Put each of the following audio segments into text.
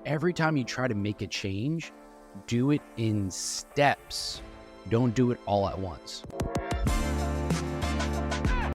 every time you try to make a change, do it in steps. Don't do it all at once.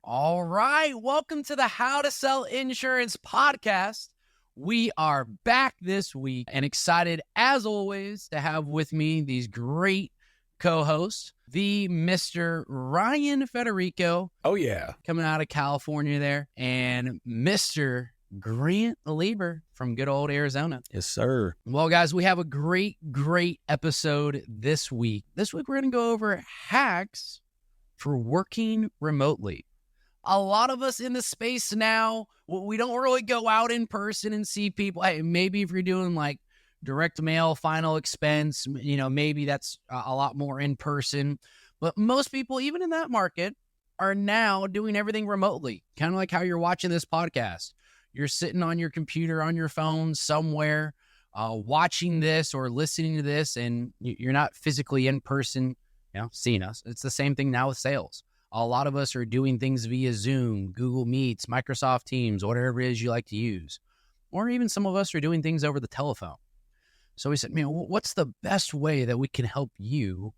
All right, welcome to the How to Sell Insurance podcast. We are back this week and excited, as always, to have with me these great co-hosts, the Mr. Ryan Federico. Oh, yeah. Coming out of California there, and Mr. Grant Lieber from good old Arizona. Yes, sir. Well, guys, we have a great episode this week. This week, we're going to go over hacks for working remotely. A lot of us in the space now, we don't really go out in person and see people. Hey, maybe if you're doing like direct mail, final expense, maybe that's a lot more in person. But most people, even in that market, are now doing everything remotely. Kind of like how you're watching this podcast. You're sitting on your computer, on your phone somewhere, watching this or listening to this, and you're not physically in person, seeing us. It's the same thing now with sales. A lot of us are doing things via Zoom, Google Meets, Microsoft Teams, whatever it is you like to use. Or even some of us are doing things over the telephone. So we said, what's the best way that we can help you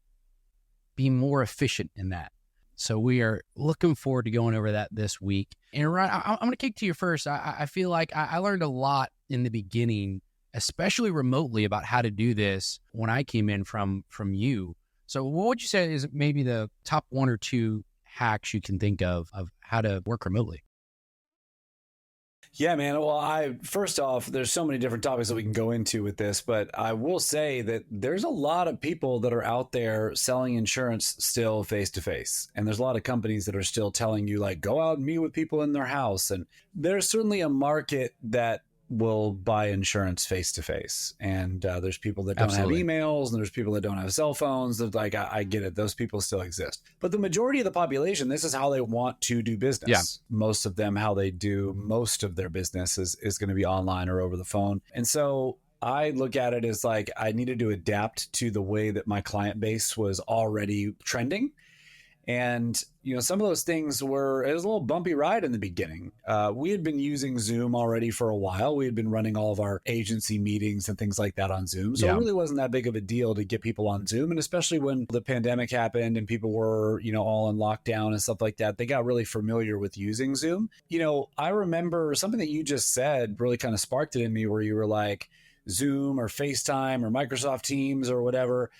be more efficient in that? So we are looking forward to going over that this week. And Ryan, I'm going to kick to you first. I feel like I learned a lot in the beginning, especially remotely, about how to do this when I came in from you. So what would you say is maybe the top one or two hacks you can think of how to work remotely? Yeah, man. Well, first off, there's so many different topics that we can go into with this, but I will say that there's a lot of people that are out there selling insurance still face to face. And there's a lot of companies that are still telling you, like, go out and meet with people in their house. And there's certainly a market that will buy insurance face to face. And there's people that don't Absolutely. have emails, and there's people that don't have cell phones. That, like, I get it. Those people still exist. But the majority of the population, this is how they want to do business. Yeah. Most of them, how they do most of their business is going to be online or over the phone. And so I look at it as like I needed to adapt to the way that my client base was already trending. And, some of those things it was a little bumpy ride in the beginning. We had been using Zoom already for a while. We had been running all of our agency meetings and things like that on Zoom. So It really wasn't that big of a deal to get people on Zoom. And especially when the pandemic happened and people were, all in lockdown and stuff like that, they got really familiar with using Zoom. I remember something that you just said really kind of sparked it in me, where you were like, Zoom or FaceTime or Microsoft Teams or whatever.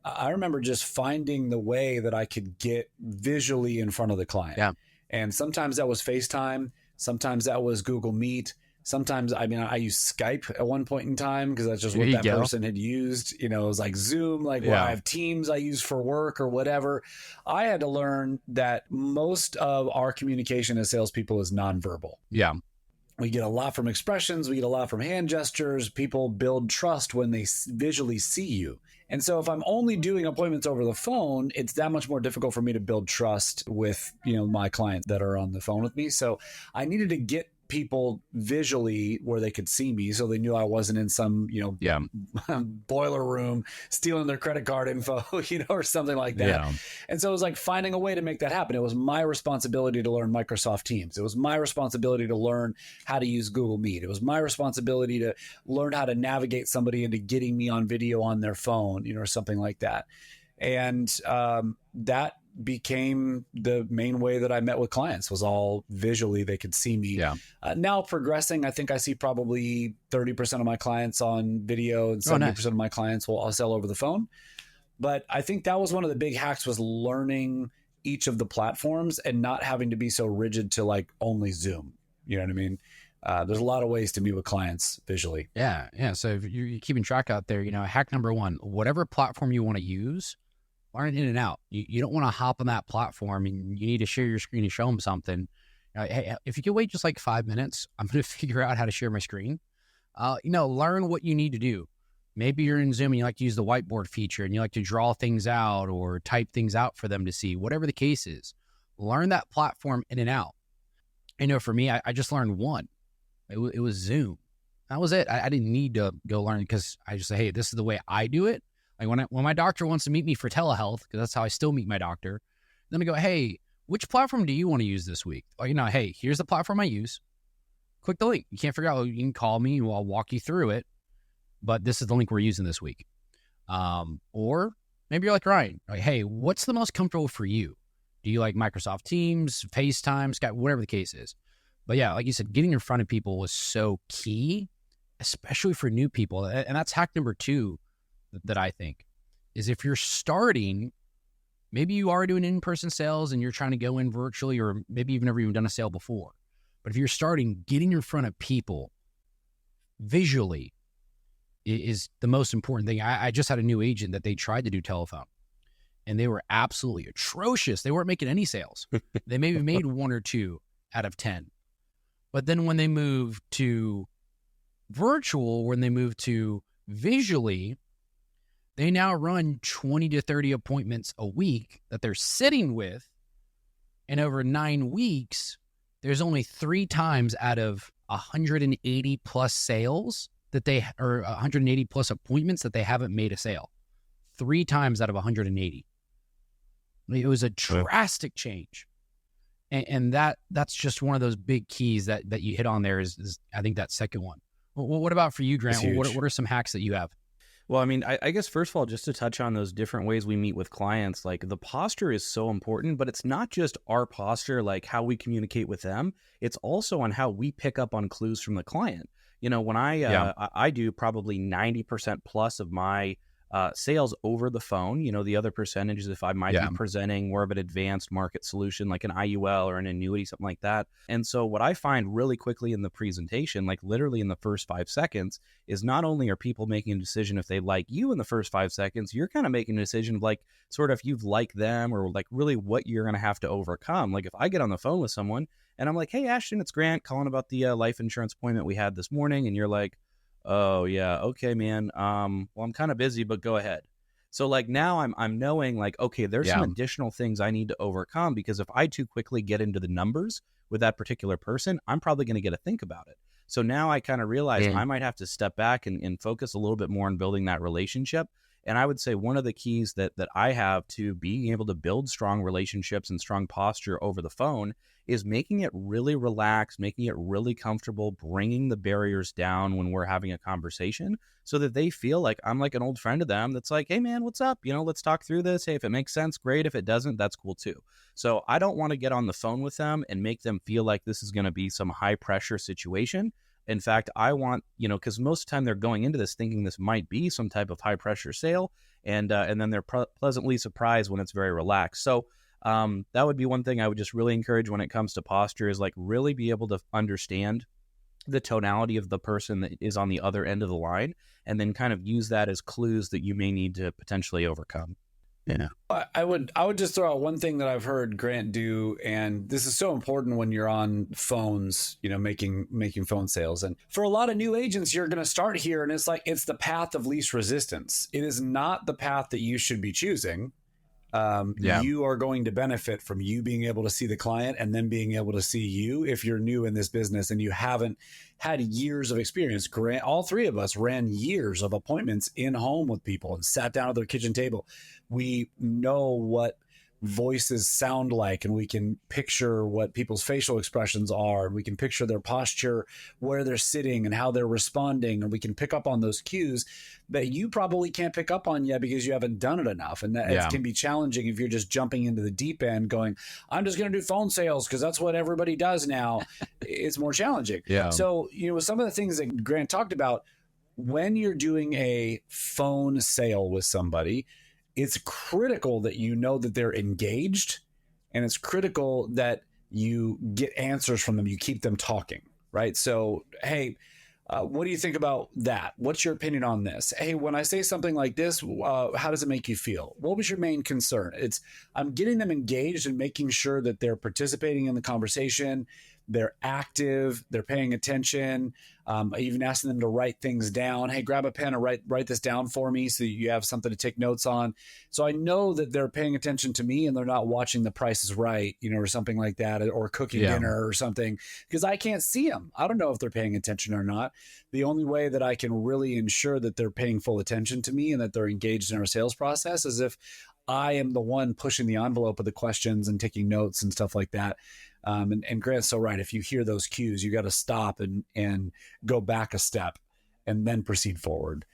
I remember just finding the way that I could get visually in front of the client. Yeah. And sometimes that was FaceTime. Sometimes that was Google Meet. Sometimes, I used Skype at one point in time because that's just what that person had used. It was like Zoom, I have Teams I use for work or whatever. I had to learn that most of our communication as salespeople is nonverbal. Yeah. We get a lot from expressions. We get a lot from hand gestures. People build trust when they visually see you. And so if I'm only doing appointments over the phone, it's that much more difficult for me to build trust with, my clients that are on the phone with me. So I needed to get people visually where they could see me, so they knew I wasn't in some, boiler room stealing their credit card info, or something like that. Yeah. And so it was like finding a way to make that happen. It was my responsibility to learn Microsoft Teams. It was my responsibility to learn how to use Google Meet. It was my responsibility to learn how to navigate somebody into getting me on video on their phone, or something like that. And that became the main way that I met with clients, was all visually. They could see me. Yeah. Now progressing, I think I see probably 30% of my clients on video and 70% of my clients I'll sell over the phone. But I think that was one of the big hacks, was learning each of the platforms and not having to be so rigid to like only Zoom. You know what I mean? There's a lot of ways to meet with clients visually. Yeah. So if you're keeping track out there, hack number one, whatever platform you want to use, learn in and out. You don't want to hop on that platform and you need to share your screen and show them something. Hey, if you can wait just like 5 minutes, I'm going to figure out how to share my screen. Learn what you need to do. Maybe you're in Zoom and you like to use the whiteboard feature and you like to draw things out or type things out for them to see, whatever the case is. Learn that platform in and out. For me, I just learned one. It was Zoom. That was it. I didn't need to go learn, because I just say, hey, this is the way I do it. Like when my doctor wants to meet me for telehealth, because that's how I still meet my doctor, then I go, hey, which platform do you want to use this week? Or, hey, here's the platform I use. Click the link. You can't figure out, you can call me, I'll walk you through it. but this is the link we're using this week. Or maybe you're like Ryan, like, hey, what's the most comfortable for you? Do you like Microsoft Teams, FaceTime, Skype, whatever the case is? But yeah, like you said, getting in front of people was so key, especially for new people. And that's hack number 2 that I think is if you're starting, maybe you are doing in-person sales and you're trying to go in virtually, or maybe you've never even done a sale before. But if you're starting, getting in front of people visually is the most important thing. I just had a new agent that they tried to do telephone, and they were absolutely atrocious. They weren't making any sales. They maybe made 1 or 2 out of 10. But then when they moved to virtual, when they moved to visually, they now run 20 to 30 appointments a week that they're sitting with. And over 9 weeks, there's only 3 times out of 180 plus sales that or 180 plus appointments that they haven't made a sale. 3 times out of 180. It was a drastic change. And that's just one of those big keys that you hit on there is I think that second one. Well, what about for you, Grant? What are some hacks that you have? Well, I mean, I guess first of all, just to touch on those different ways we meet with clients, like the posture is so important, but it's not just our posture, like how we communicate with them. It's also on how we pick up on clues from the client. You know, when I do probably 90% plus of my sales over the phone. You know, the other percentage is if I might be presenting more of an advanced market solution like an IUL or an annuity, something like that. And so what I find really quickly in the presentation, like literally in the first 5 seconds, is not only are people making a decision if they like you in the first 5 seconds, you're kind of making a decision of like sort of if you've liked them or like really what you're going to have to overcome. Like if I get on the phone with someone and I'm like, hey, Ashton, it's Grant calling about the life insurance appointment we had this morning. And you're like, oh yeah, okay, man. Well, I'm kind of busy, but go ahead. So like now I'm knowing like, okay, there's some additional things I need to overcome because if I too quickly get into the numbers with that particular person, I'm probably going to get to think about it. So now I kind of realize I might have to step back and focus a little bit more on building that relationship. And I would say one of the keys that I have to being able to build strong relationships and strong posture over the phone is making it really relaxed, making it really comfortable, bringing the barriers down when we're having a conversation so that they feel like I'm like an old friend of them that's like, hey, man, what's up? You know, let's talk through this. Hey, if it makes sense, great. If it doesn't, that's cool too. So I don't want to get on the phone with them and make them feel like this is going to be some high pressure situation. In fact, I want, you know, because most of the time they're going into this thinking this might be some type of high pressure sale. And then they're pleasantly surprised when it's very relaxed. So that would be one thing I would just really encourage when it comes to posture is like really be able to understand the tonality of the person that is on the other end of the line and then kind of use that as clues that you may need to potentially overcome. Yeah. I would just throw out one thing that I've heard Grant do, and this is so important when you're on phones, you know, making phone sales. And for a lot of new agents, you're going to start here, and it's like it's the path of least resistance. It is not the path that you should be choosing. You are going to benefit from you being able to see the client and then being able to see you if you're new in this business and you haven't had years of experience. Grant, all 3 of us ran years of appointments in home with people and sat down at their kitchen table. We know what voices sound like, and we can picture what people's facial expressions are, and we can picture their posture, where they're sitting and how they're responding, and we can pick up on those cues that you probably can't pick up on yet because you haven't done it enough. And that it can be challenging if you're just jumping into the deep end going, I'm just going to do phone sales because that's what everybody does now. It's more challenging. So, you know, some of the things that Grant talked about, when you're doing a phone sale with somebody, it's critical that you know that they're engaged, and it's critical that you get answers from them. You keep them talking, right? So, hey, what do you think about that? What's your opinion on this? Hey, when I say something like this, how does it make you feel? What was your main concern? I'm getting them engaged and making sure that they're participating in the conversation. They're active, they're paying attention. Even asking them to write things down. Hey, grab a pen and write this down for me so you have something to take notes on. So I know that they're paying attention to me and they're not watching The Price is Right, you know, or something like that, or cooking dinner or something, because I can't see them. I don't know if they're paying attention or not. The only way that I can really ensure that they're paying full attention to me and that they're engaged in our sales process is if I am the one pushing the envelope of the questions and taking notes and stuff like that. And Grant's so right. If you hear those cues, you got to stop and go back a step and then proceed forward.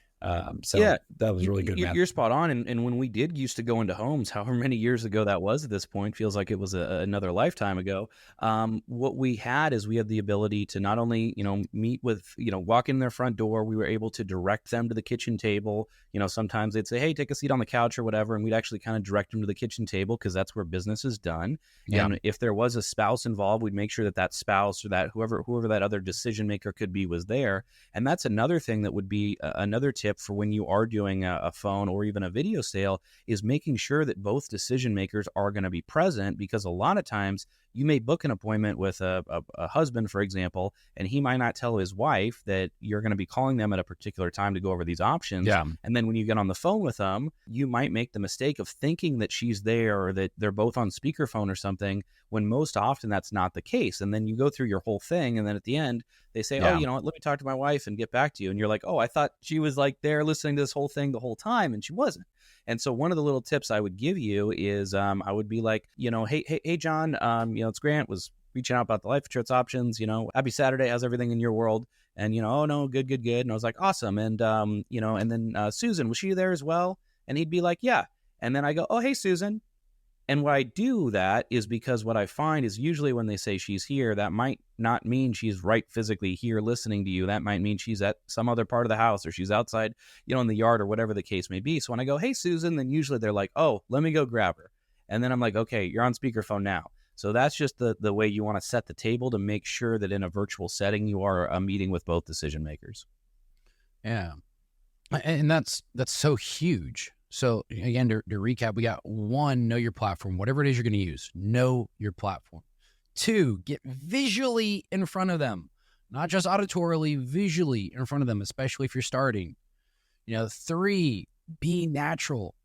So Yeah, that was really good, man. you're spot on. And when we did used to go into homes, however many years ago that was at this point, feels like it was another lifetime ago. What we had is we had the ability to not only, meet with, walk in their front door. We were able to direct them to the kitchen table. Sometimes they'd say, hey, take a seat on the couch or whatever. And we'd actually kind of direct them to the kitchen table because that's where business is done. Yeah. And if there was a spouse involved, we'd make sure that that spouse or that whoever that other decision maker could be was there. And that's another thing that would be another tip for when you are doing a phone or even a video sale is making sure that both decision makers are going to be present, because a lot of times you may book an appointment with a husband, for example, and he might not tell his wife that you're going to be calling them at a particular time to go over these options. Yeah. And then when you get on the phone with them, you might make the mistake of thinking that she's there or that they're both on speakerphone or something, when most often that's not the case. And then you go through your whole thing, and then at the end, they say, Yeah. oh, you know what, let me talk to my wife and get back to you. And you're like, oh, I thought she was like there listening to this whole thing the whole time, and she wasn't. And so one of the little tips I would give you is I would be like, hey, John, it's Grant, was reaching out about the life insurance options, happy Saturday. How's everything in your world? And, oh, no, good. And I was like, awesome. And, and then Susan, was she there as well? And he'd be like, yeah. And then I go, oh, hey, Susan. And why I do that is because what I find is usually when they say she's here, that might not mean she's right physically here listening to you. That might mean she's at some other part of the house, or she's outside, in the yard, or whatever the case may be. So when I go, hey, Susan, then usually they're like, oh, let me go grab her. And then I'm like, okay, you're on speakerphone now. So that's just the way you want to set the table to make sure that in a virtual setting, you are meeting with both decision makers. Yeah. And that's so huge. So again, to recap, we got 1, know your platform, whatever it is you're going to use, know your platform. 2, get visually in front of them, not just auditorily, visually in front of them, especially if you're starting. 3, be natural.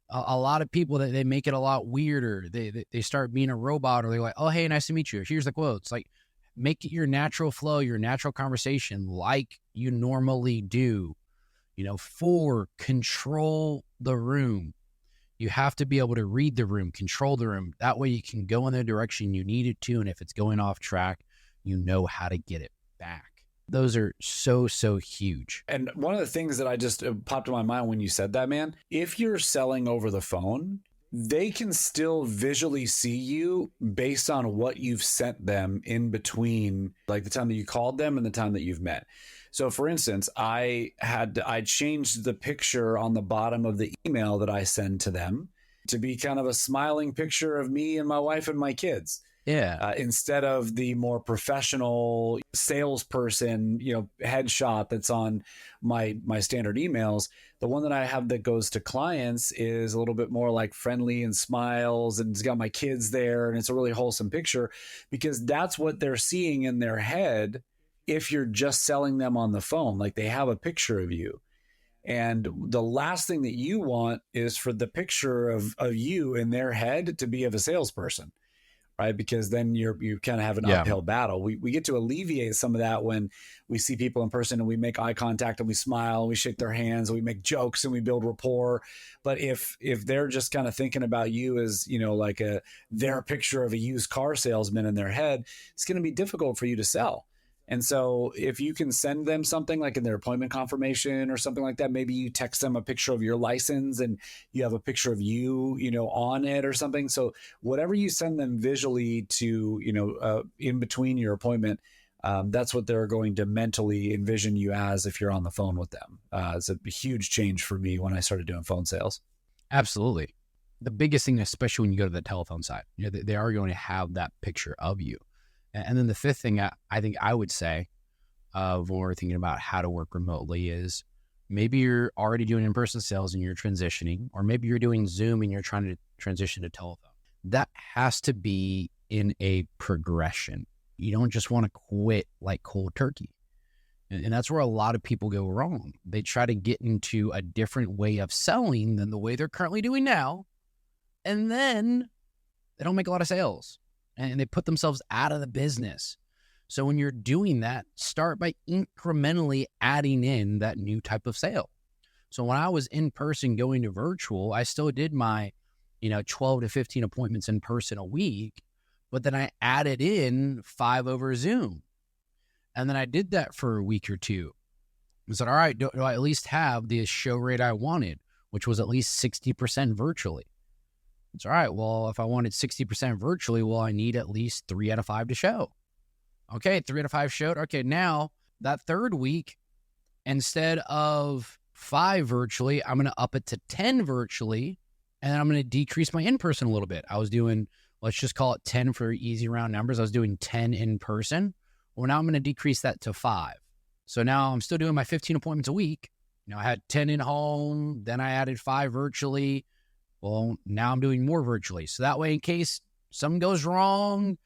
A lot of people, they make it a lot weirder. They start being a robot, or they're like, oh, hey, nice to meet you. Here's the quotes. Like, make it your natural flow, your natural conversation, like you normally do. 4, control the room. You have to be able to read the room, control the room. That way you can go in the direction you need it to. And if it's going off track, you know how to get it back. Those are so huge. And one of the things that I just popped in my mind when you said that, man, if you're selling over the phone, they can still visually see you based on what you've sent them in between, like the time that you called them and the time that you've met. So for instance, I changed the picture on the bottom of the email that I send to them to be kind of a smiling picture of me and my wife and my kids. Yeah. Instead of the more professional salesperson, headshot that's on my standard emails, the one that I have that goes to clients is a little bit more like friendly and smiles, and it's got my kids there, and it's a really wholesome picture, because that's what they're seeing in their head if you're just selling them on the phone. Like, they have a picture of you. And the last thing that you want is for the picture of you in their head to be of a salesperson, right? Because then you kind of have an uphill battle. We get to alleviate some of that when we see people in person and we make eye contact and we smile and we shake their hands and we make jokes and we build rapport. But if they're just kind of thinking about you as, like their picture of a used car salesman in their head, it's going to be difficult for you to sell. And so if you can send them something like in their appointment confirmation or something like that, maybe you text them a picture of your license and you have a picture of you, on it or something. So whatever you send them visually to, in between your appointment, that's what they're going to mentally envision you as if you're on the phone with them. It's a huge change for me when I started doing phone sales. Absolutely. The biggest thing, especially when you go to the telephone side, they are going to have that picture of you. And then the 5th thing I think I would say when we're thinking about how to work remotely is maybe you're already doing in-person sales and you're transitioning, or maybe you're doing Zoom and you're trying to transition to telephone. That has to be in a progression. You don't just want to quit like cold turkey. And that's where a lot of people go wrong. They try to get into a different way of selling than the way they're currently doing now. And then they don't make a lot of sales. And they put themselves out of the business. So when you're doing that, start by incrementally adding in that new type of sale. So when I was in person going to virtual, I still did my, 12 to 15 appointments in person a week, but then I added in 5 over Zoom. And then I did that for a week or 2. I said, all right, do I at least have the show rate I wanted, which was at least 60% virtually? It's all right. Well, if I wanted 60% virtually, well, I need at least 3 out of 5 to show. Okay, 3 out of 5 showed. Okay, now that third week, instead of 5 virtually, I'm going to up it to 10 virtually, and I'm going to decrease my in-person a little bit. I was doing, let's just call it 10 for easy round numbers. I was doing 10 in person. Well, now I'm going to decrease that to 5. So now I'm still doing my 15 appointments a week. I had 10 in home, then I added 5 virtually. Well, now I'm doing more virtually. So that way, in case something goes wrong,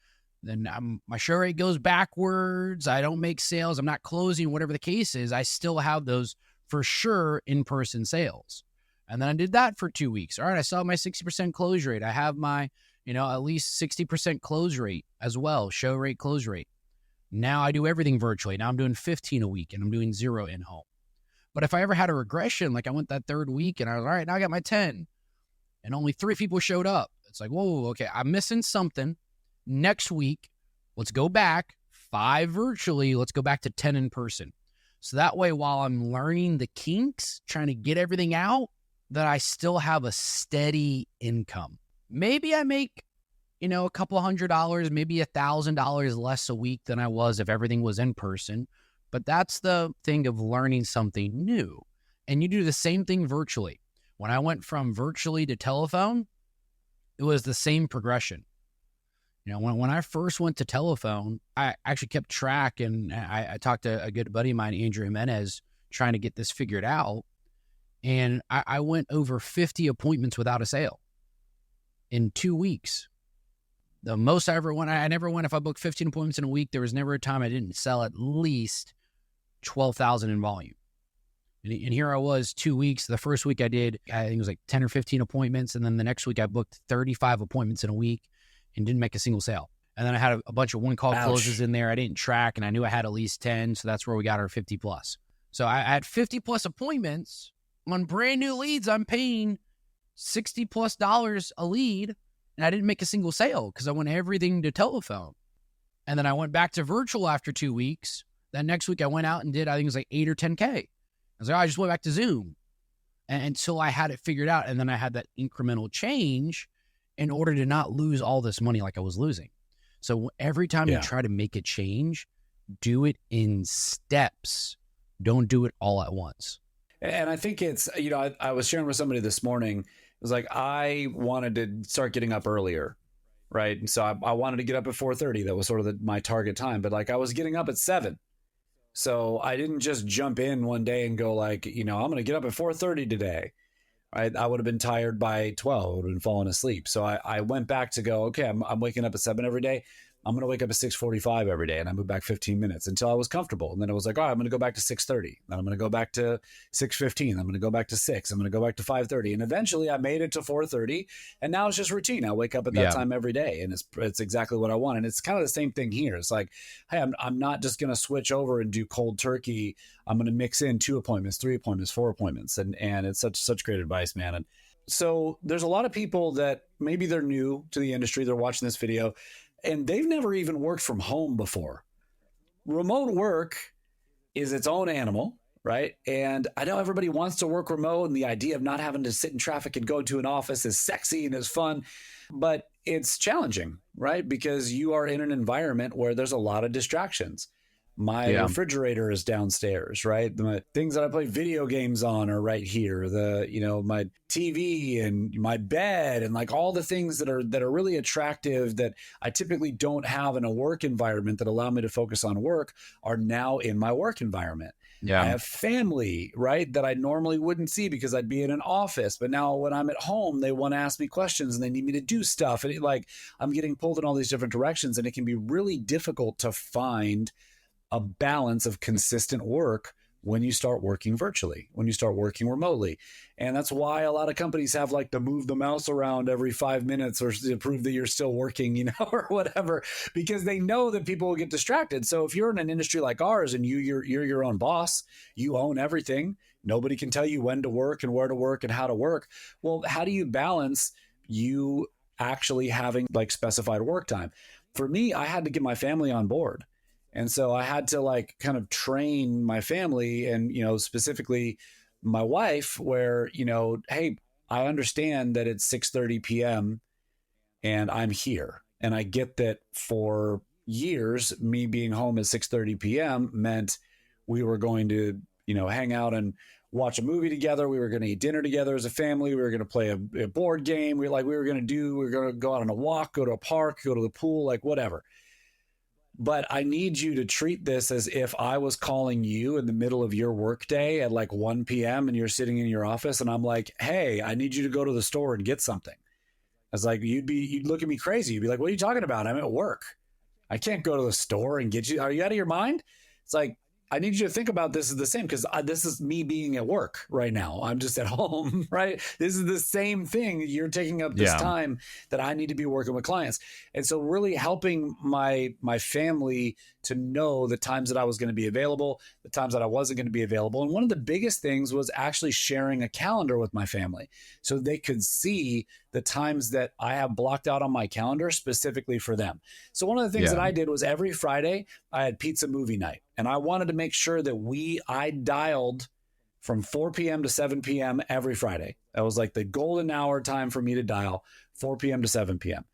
then my show rate goes backwards. I don't make sales. I'm not closing, whatever the case is. I still have those for sure in-person sales. And then I did that for 2 weeks. All right, I saw my 60% close rate. I have my, at least 60% close rate as well, show rate, close rate. Now I do everything virtually. Now I'm doing 15 a week and I'm doing 0 in home. But if I ever had a regression, like I went that third week and I was, all right, now I got my 10 and only 3 people showed up. It's like, whoa, okay, I'm missing something. Next week, let's go back 5 virtually. Let's go back to 10 in person. So that way, while I'm learning the kinks, trying to get everything out, that I still have a steady income. Maybe I make, a couple $100, maybe $1,000 less a week than I was if everything was in person. But that's the thing of learning something new. And you do the same thing virtually. When I went from virtually to telephone, it was the same progression. When I first went to telephone, I actually kept track, and I talked to a good buddy of mine, Andrew Jimenez, trying to get this figured out. And I went over 50 appointments without a sale in 2 weeks. The most I ever went, I never went, if I booked 15 appointments in a week, there was never a time I didn't sell at least 12,000 in volume. And here I was 2 weeks. The first week I did, I think it was like 10 or 15 appointments. And then the next week I booked 35 appointments in a week and didn't make a single sale. And then I had a bunch of one-call closes in there I didn't track, and I knew I had at least 10. So that's where we got our 50 plus. So I had 50 plus appointments on brand new leads. I'm paying $60 plus a lead, and I didn't make a single sale because I went everything to telephone. And then I went back to virtual after 2 weeks. That next week I went out and did, I think it was like 8 or 10K. I was like, I just went back to Zoom until I had it figured out. And then I had that incremental change in order to not lose all this money like I was losing. So every time you try to make a change, do it in steps. Don't do it all at once. And I think it's, I was sharing with somebody this morning. It was like, I wanted to start getting up earlier, right? And so I wanted to get up at 4:30. That was sort of my target time. But like I was getting up at 7. So I didn't just jump in one day and go like, I'm going to get up at 4:30 today. I would have been tired by 12. I would have been falling asleep. So I went back to go, okay, I'm waking up at 7 every day. I'm going to wake up at 6:45 every day. And I moved back 15 minutes until I was comfortable. And then it was like, all right, I'm going to go back to 6:30. Then I'm going to go back to 6:15. I'm going to go back to 6. I'm going to go back to 5:30. And eventually I made it to 4:30. And now it's just routine. I wake up at that time every day. And it's exactly what I want. And it's kind of the same thing here. It's like, hey, I'm not just going to switch over and do cold turkey. I'm going to mix in 2 appointments, 3 appointments, 4 appointments. And it's such great advice, man. And so there's a lot of people that maybe they're new to the industry. They're watching this video and they've never even worked from home before. Remote work is its own animal, right? And I know everybody wants to work remote, and the idea of not having to sit in traffic and go to an office is sexy and is fun, but it's challenging, right? Because you are in an environment where there's a lot of distractions. My refrigerator is downstairs, right? The things that I play video games on are right here. My TV and my bed and like all the things that are really attractive that I typically don't have in a work environment that allow me to focus on work are now in my work environment. Yeah. I have family, right, that I normally wouldn't see because I'd be in an office. But now when I'm at home, they want to ask me questions and they need me to do stuff. And I'm getting pulled in all these different directions, and it can be really difficult to find a balance of consistent work when you start working virtually, when you start working remotely. And that's why a lot of companies have like to move the mouse around every 5 minutes or to prove that you're still working, or whatever, because they know that people will get distracted. So if you're in an industry like ours and you're your own boss, you own everything. Nobody can tell you when to work and where to work and how to work. Well, how do you balance you actually having like specified work time? For me, I had to get my family on board. And so I had to like kind of train my family and, specifically my wife where, hey, I understand that it's 6:30 p.m. and I'm here. And I get that for years, me being home at 6:30 p.m. meant we were going to, hang out and watch a movie together. We were going to eat dinner together as a family. We were going to play a board game. We were going to go out on a walk, go to a park, go to the pool, like whatever. But I need you to treat this as if I was calling you in the middle of your workday at like 1 p.m. and you're sitting in your office and I'm like, hey, I need you to go to the store and get something. I was like, you'd look at me crazy. You'd be like, what are you talking about? I'm at work. I can't go to the store and get you. Are you out of your mind? It's like, I need you to think about this as the same because this is me being at work right now. I'm just at home, right? This is the same thing. You're taking up this time that I need to be working with clients. And so really helping my family to know the times that I was going to be available, the times that I wasn't going to be available. And one of the biggest things was actually sharing a calendar with my family so they could see the times that I have blocked out on my calendar specifically for them. So one of the things that I did was every Friday I had pizza movie night. And I wanted to make sure that I dialed from 4 p.m. to 7 p.m. every Friday. That was like the golden hour time for me to dial, 4 p.m. to 7 p.m.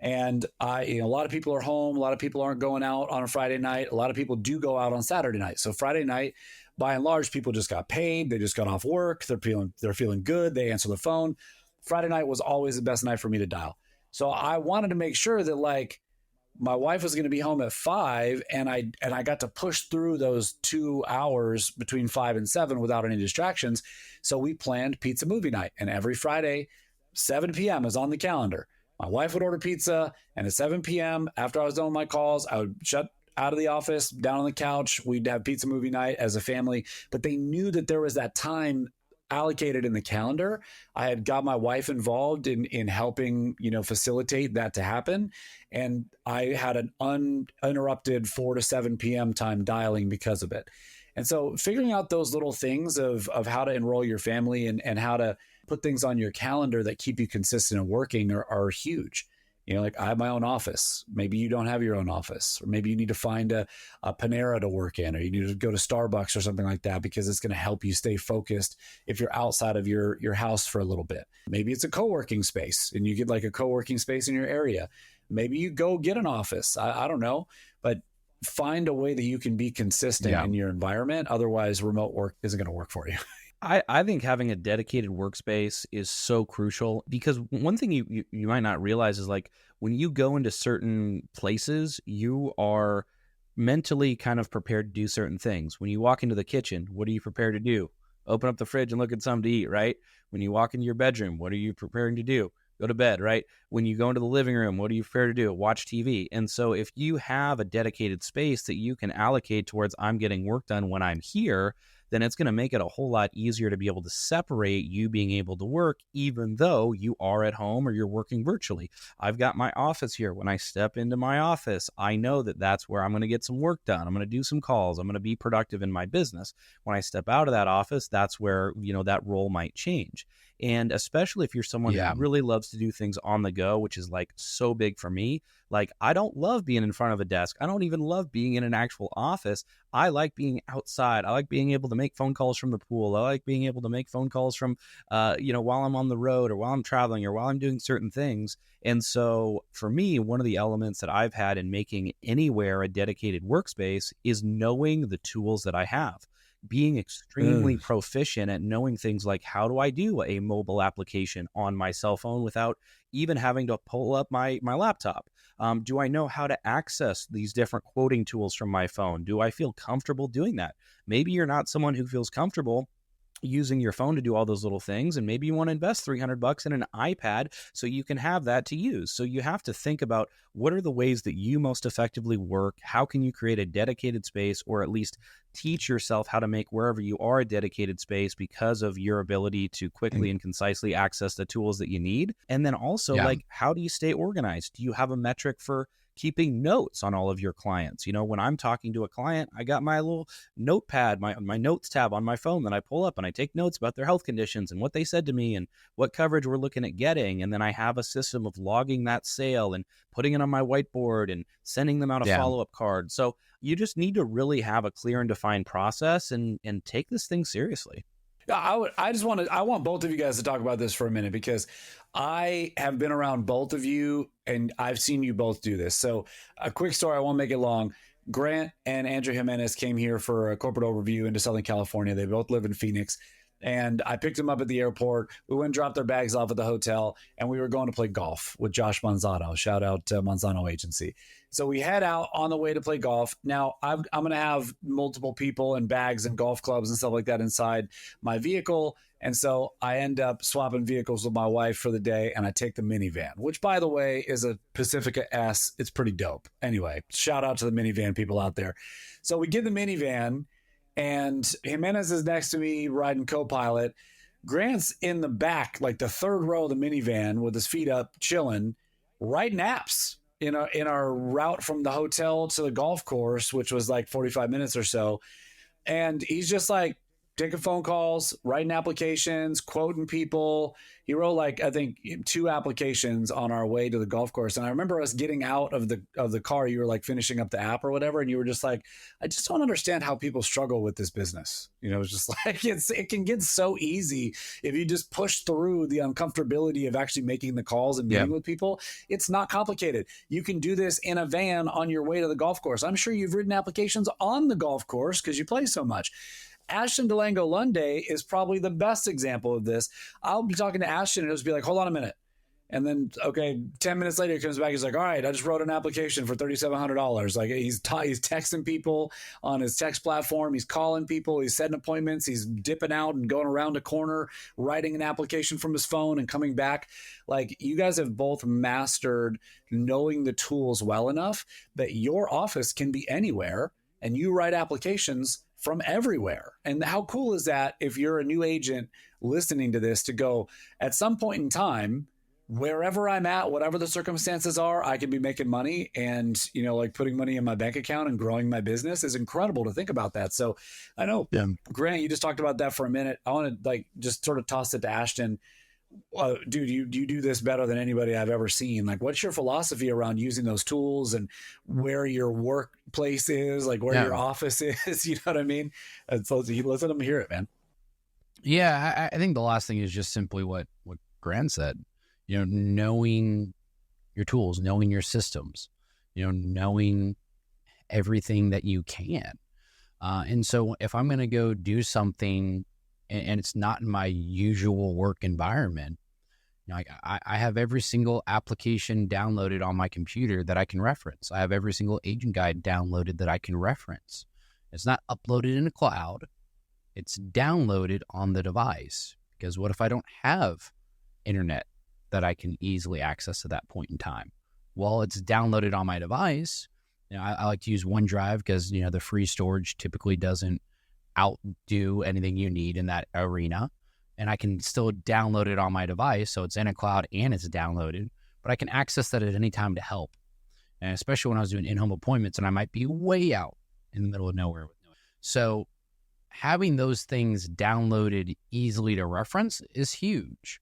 And a lot of people are home. A lot of people aren't going out on a Friday night. A lot of people do go out on Saturday night. So Friday night, by and large, people just got paid. They just got off work. They're feeling good. They answer the phone. Friday night was always the best night for me to dial. So I wanted to make sure that like my wife was going to be home at 5 and I got to push through those 2 hours between 5 and 7 without any distractions. So we planned pizza movie night, and every Friday, 7 p.m. is on the calendar. My wife would order pizza, and at 7 p.m. after I was done with my calls, I would shut out of the office, down on the couch. We'd have pizza movie night as a family, but they knew that there was that time allocated in the calendar. I had got my wife involved in helping, facilitate that to happen. And I had an uninterrupted 4 to 7 p.m. time dialing because of it. And so figuring out those little things of how to enroll your family and how to put things on your calendar that keep you consistent and working are huge. Like I have my own office. Maybe you don't have your own office, or maybe you need to find a Panera to work in, or you need to go to Starbucks or something like that, because it's going to help you stay focused if you're outside of your house for a little bit. Maybe it's a co-working space and you get like a co-working space in your area. Maybe you go get an office. I don't know, but find a way that you can be consistent in your environment. Otherwise, remote work isn't going to work for you. I think having a dedicated workspace is so crucial, because one thing you might not realize is like when you go into certain places, you are mentally kind of prepared to do certain things. When you walk into the kitchen, what are you prepared to do? Open up the fridge and look at something to eat, right? When you walk into your bedroom, what are you preparing to do? Go to bed, right? When you go into the living room, what are you prepared to do? Watch TV. And so if you have a dedicated space that you can allocate towards I'm getting work done when I'm here, then it's going to make it a whole lot easier to be able to separate you being able to work, even though you are at home or you're working virtually. I've got my office here. When I step into my office, I know that that's where I'm going to get some work done. I'm going to do some calls. I'm going to be productive in my business. When I step out of that office, that's where, that role might change. And especially if you're someone who really loves to do things on the go, which is like so big for me. Like, I don't love being in front of a desk. I don't even love being in an actual office. I like being outside. I like being able to make phone calls from the pool. I like being able to make phone calls from, while I'm on the road or while I'm traveling or while I'm doing certain things. And so for me, one of the elements that I've had in making anywhere a dedicated workspace is knowing the tools that I have. Being extremely proficient at knowing things like, how do I do a mobile application on my cell phone without even having to pull up my laptop? Do I know how to access these different quoting tools from my phone? Do I feel comfortable doing that? Maybe you're not someone who feels comfortable using your phone to do all those little things, and maybe you want to invest $300 in an iPad so you can have that to use. So you have to think about, what are the ways that you most effectively work? How can you create a dedicated space, or at least teach yourself how to make wherever you are a dedicated space because of your ability to quickly and concisely access the tools that you need? And then also, like, how do you stay organized? Do you have a metric for keeping notes on all of your clients. When I'm talking to a client, I got my little notepad, my notes tab on my phone that I pull up and I take notes about their health conditions and what they said to me and what coverage we're looking at getting. And then I have a system of logging that sale and putting it on my whiteboard and sending them out a follow-up card. So you just need to really have a clear and defined process and take this thing seriously. I want both of you guys to talk about this for a minute, because I have been around both of you and I've seen you both do this. So a quick story, I won't make it long. Grant and Andrew Jimenez came here for a corporate overview into Southern California. They both live in Phoenix. And I picked them up at the airport. We went and dropped their bags off at the hotel, and we were going to play golf with Josh Manzano. Shout out to Manzano Agency. So we head out on the way to play golf. Now, I'm going to have multiple people and bags and golf clubs and stuff like that inside my vehicle. And so I end up swapping vehicles with my wife for the day, and I take the minivan, which, by the way, is a Pacifica S. It's pretty dope. Anyway, shout out to the minivan people out there. So we get the minivan, and Jimenez is next to me riding co-pilot. Grant's in the back, like the third row of the minivan with his feet up, chilling, writing apps in our route from the hotel to the golf course, which was like 45 minutes or so. And he's just like taking phone calls, writing applications, quoting people. He wrote like, I think 2 applications on our way to the golf course. And I remember us getting out of the car. You were like finishing up the app or whatever. And you were just like, I just don't understand how people struggle with this business. It's just like, it can get so easy if you just push through the uncomfortability of actually making the calls and meeting with people. It's not complicated. You can do this in a van on your way to the golf course. I'm sure you've written applications on the golf course because you play so much. Ashton Delango Lunday is probably the best example of this. I'll be talking to Ashton and he'll just be like, hold on a minute. And then, 10 minutes later, he comes back. He's like, all right, I just wrote an application for $3,700. Like he's texting people on his text platform. He's calling people. He's setting appointments. He's dipping out and going around a corner, writing an application from his phone and coming back. Like, you guys have both mastered knowing the tools well enough that your office can be anywhere and you write applications from everywhere. And how cool is that if you're a new agent listening to this, to go, at some point in time, wherever I'm at, whatever the circumstances are, I can be making money, and, like putting money in my bank account and growing my business is incredible to think about that. So I know, Grant, you just talked about that for a minute. I want to just sort of toss it to Ashton. Dude, you do this better than anybody I've ever seen. Like, what's your philosophy around using those tools and where your workplace is, like where your office is? You know what I mean? And so let them hear it, man. Yeah, I think the last thing is just simply what Grant said. Knowing your tools, knowing your systems, knowing everything that you can. And so if I'm going to go do something and it's not in my usual work environment, I have every single application downloaded on my computer that I can reference. I have every single agent guide downloaded that I can reference. It's not uploaded in a cloud. It's downloaded on the device, because what if I don't have internet that I can easily access at that point in time? Well, it's downloaded on my device. I like to use OneDrive because, the free storage typically doesn't outdo anything you need in that arena. And I can still download it on my device. So it's in a cloud and it's downloaded, but I can access that at any time to help. And especially when I was doing in-home appointments and I might be way out in the middle of nowhere. So having those things downloaded easily to reference is huge.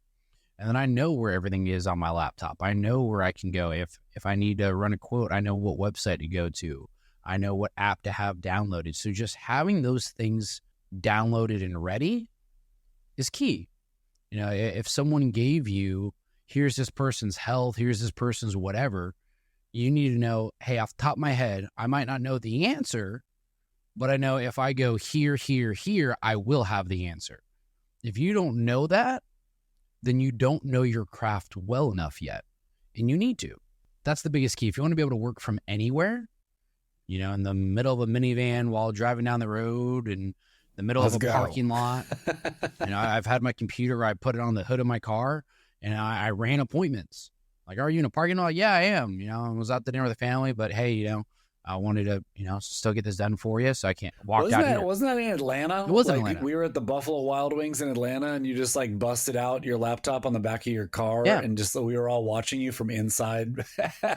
And then I know where everything is on my laptop. I know where I can go. If I need to run a quote, I know what website to go to. I know what app to have downloaded. So just having those things downloaded and ready is key. If someone gave you, here's this person's health, here's this person's whatever, you need to know, hey, off the top of my head, I might not know the answer, but I know if I go here, here, here, I will have the answer. If you don't know that, then you don't know your craft well enough yet. And you need to. That's the biggest key. If you want to be able to work from anywhere, in the middle of a minivan while driving down the road, in the middle of a parking lot. I've had my computer, I put it on the hood of my car, and I ran appointments. Like, are you in a parking lot? Yeah, I am. I was out to dinner with the family, but hey, I wanted to, still get this done for you, so I can't walk out here. Wasn't that in Atlanta? It was in Atlanta. We were at the Buffalo Wild Wings in Atlanta, and you just like busted out your laptop on the back of your car, and just we were all watching you from inside,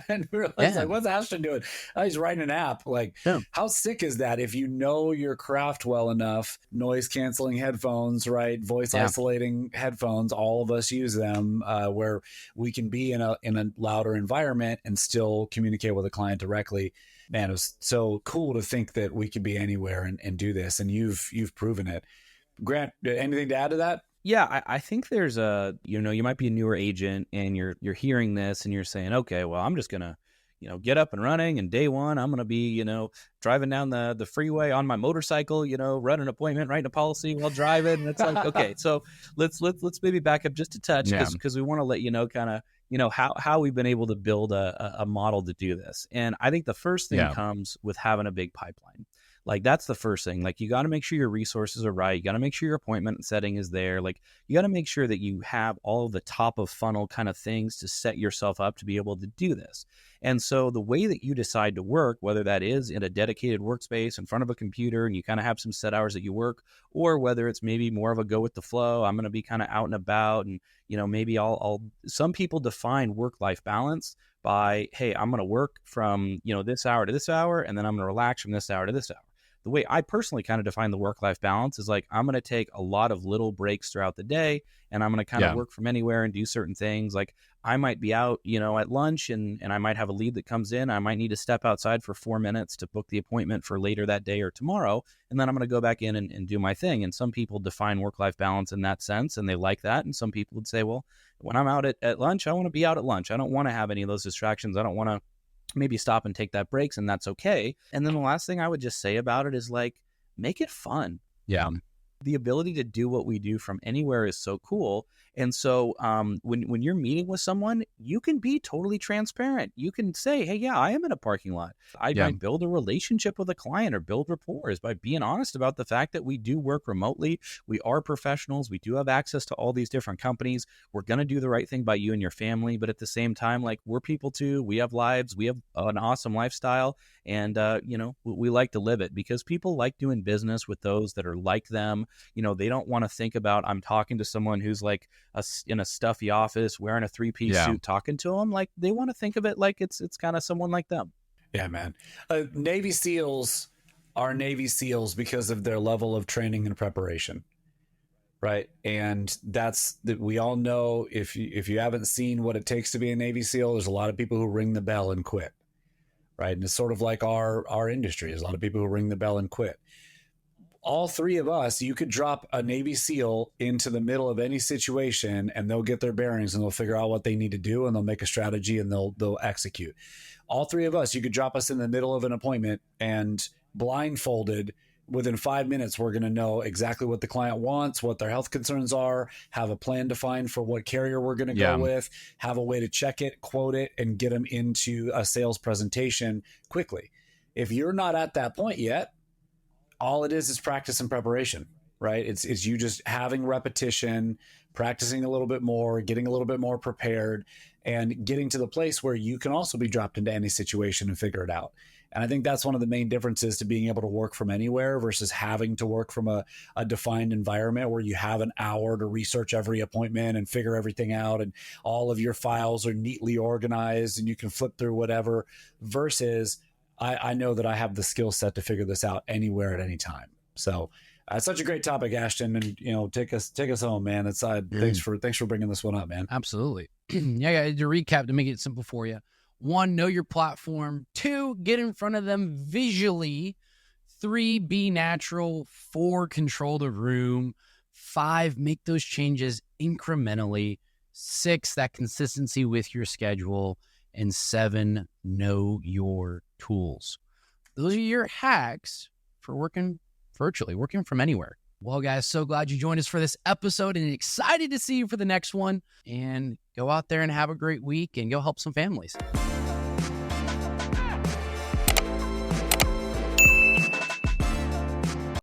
and we were like, "What's Ashton doing? Oh, he's writing an app." Like, how sick is that? If you know your craft well enough, noise canceling headphones, right? Voice isolating headphones. All of us use them, where we can be in a louder environment and still communicate with a client directly. Man, it was so cool to think that we could be anywhere and do this, and you've proven it. Grant, anything to add to that? Yeah, I think there's you might be a newer agent and you're hearing this and you're saying, okay, well, I'm just gonna, get up and running, and day one I'm gonna be, driving down the freeway on my motorcycle, run an appointment, writing a policy while driving. And it's like, okay, so let's maybe back up just a touch, because we want to let you know kind of, how we've been able to build a model to do this. And I think the first thing comes with having a big pipeline. Like, that's the first thing. Like, you got to make sure your resources are right. You got to make sure your appointment setting is there. Like, you got to make sure that you have all of the top of funnel kind of things to set yourself up to be able to do this. And so the way that you decide to work, whether that is in a dedicated workspace in front of a computer and you kind of have some set hours that you work, or whether it's maybe more of a go with the flow, I'm going to be kind of out and about, and, maybe some people define work-life balance by, hey, I'm going to work from, this hour to this hour, and then I'm going to relax from this hour to this hour. The way I personally kind of define the work-life balance is like, I'm going to take a lot of little breaks throughout the day, and I'm going to kind of work from anywhere and do certain things. Like, I might be out, at lunch, and I might have a lead that comes in. I might need to step outside for 4 minutes to book the appointment for later that day or tomorrow. And then I'm going to go back in and do my thing. And some people define work-life balance in that sense, and they like that. And some people would say, well, when I'm out at lunch, I want to be out at lunch. I don't want to have any of those distractions. I don't want to maybe stop and take that breaks, and that's okay. And then the last thing I would just say about it is, like, make it fun. Yeah. The ability to do what we do from anywhere is so cool. And so when you're meeting with someone, you can be totally transparent. You can say, hey, yeah, I am in a parking lot. I might build a relationship with a client or build rapport by being honest about the fact that we do work remotely. We are professionals. We do have access to all these different companies. We're going to do the right thing by you and your family. But at the same time, like, we're people too. We have lives. We have an awesome lifestyle. And, we like to live it, because people like doing business with those that are like them. They don't want to think about, I'm talking to someone who's like in a stuffy office wearing a 3-piece suit talking to them. Like, they want to think of it like it's kind of someone like them. Yeah, man. Navy SEALs are Navy SEALs because of their level of training and preparation. Right. And we all know, if you haven't seen what it takes to be a Navy SEAL, there's a lot of people who ring the bell and quit. Right. And it's sort of like our industry. There's a lot of people who ring the bell and quit. All three of us, you could drop a Navy SEAL into the middle of any situation, and they'll get their bearings, and they'll figure out what they need to do, and they'll make a strategy, and they'll execute. All three of us, you could drop us in the middle of an appointment, and blindfolded, within 5 minutes, we're going to know exactly what the client wants, what their health concerns are, have a plan defined for what carrier we're going to go with, have a way to check it, quote it, and get them into a sales presentation quickly. If you're not at that point yet, all it is practice and preparation, right? It's you just having repetition, practicing a little bit more, getting a little bit more prepared, and getting to the place where you can also be dropped into any situation and figure it out. And I think that's one of the main differences to being able to work from anywhere versus having to work from a defined environment where you have an hour to research every appointment and figure everything out, and all of your files are neatly organized and you can flip through whatever, versus I know that I have the skill set to figure this out anywhere at any time. So it's such a great topic, Ashton, and take us home, man. Thanks for bringing this one up, man. Absolutely. Yeah, to recap, to make it simple for you: 1, know your platform. 2, get in front of them visually. 3, be natural. 4, control the room. 5, make those changes incrementally. 6, that consistency with your schedule. And 7, know your tools. Those are your hacks for working virtually, working from anywhere. Well, guys, so glad you joined us for this episode, and excited to see you for the next one. And go out there and have a great week, and go help some families.